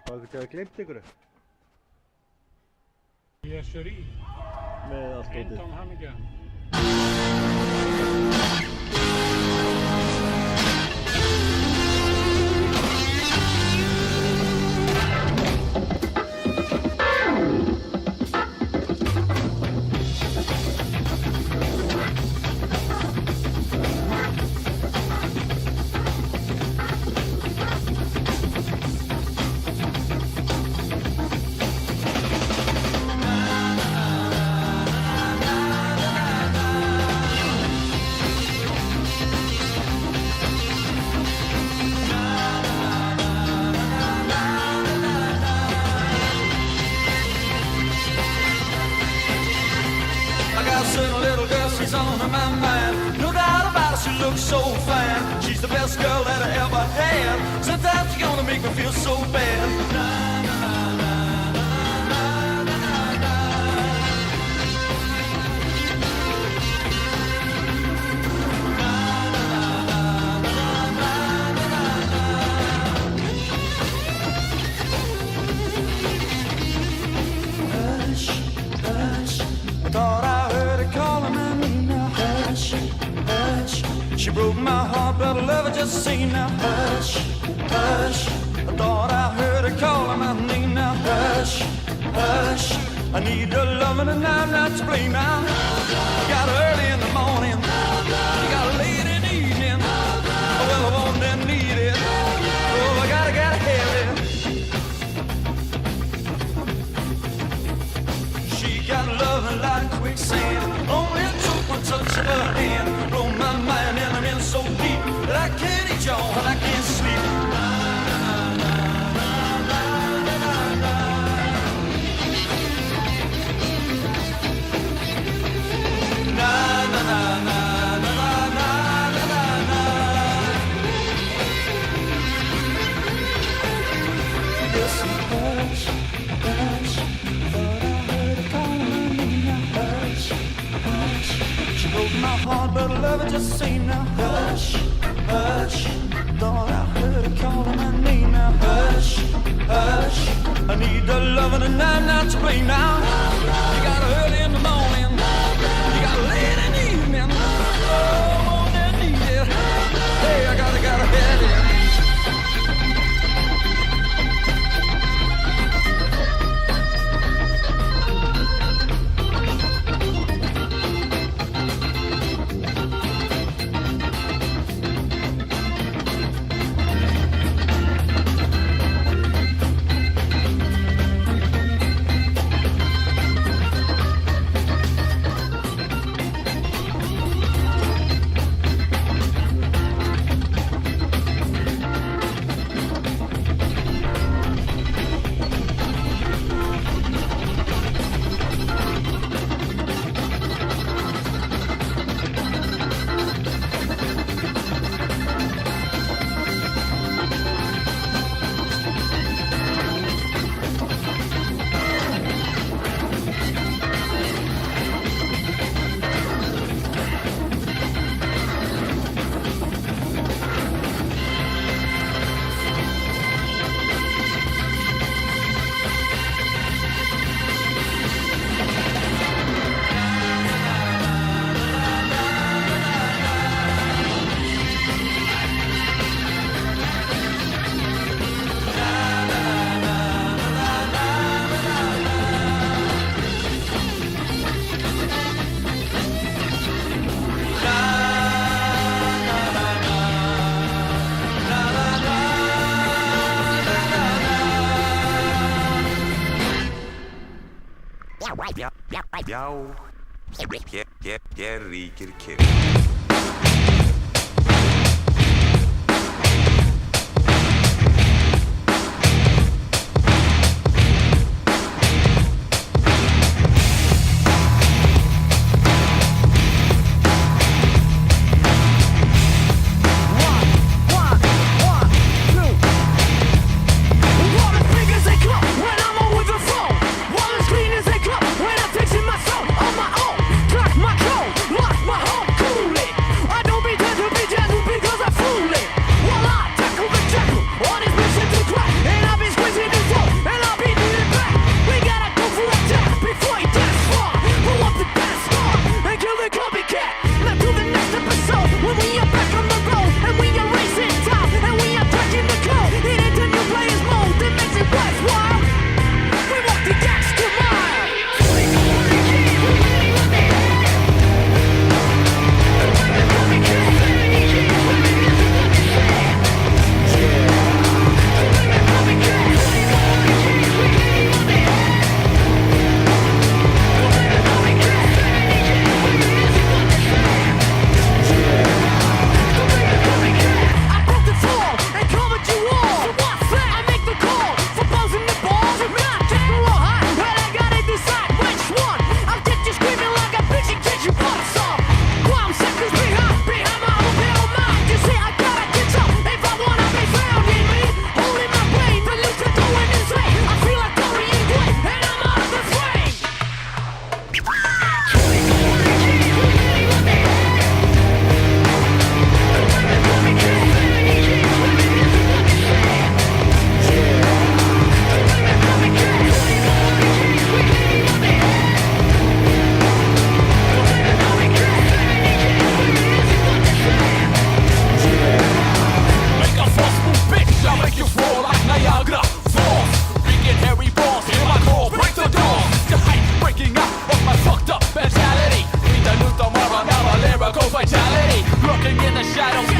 Hvað þið gæði gleymt ykkur? Ég sér í. Með allt gótið. Eintóm hamingja. She's on my mind, no doubt about it, she looks so fine. She's the best girl that I ever had. Sometimes she's gonna make me feel so bad. Hush, hush, I thought I heard her calling my name now. Hush, hush, she broke my heart, but I love her just the same now. Hush, hush, I thought I heard her calling my name now. Hush, hush, I need her loving and I'm not to blame now. You got her early in the morning, you got her late in the evening. Oh, well, I want and need it, oh, I gotta have it. She got loving like quicksand, only took one touch of her hand. Blow my mind and I'm in so deep that I can't eat y'all and I can't sleep. Na na na na na na na na na. Listen, hush, hush, thought I heard her calling my name now. Hush, hush, she broke my heart, but I love her just the same now. Hush, hush, thought I heard her calling my name now. Hush, hush, I need the loving and I'm not to blame now. You got her early in the morning, you got her late in the evening. Oh, I want and need it. Hey, I gotta have it. Já, hér ríkir kyrrð. My clothes, lost my home, cool it. I don't be I don't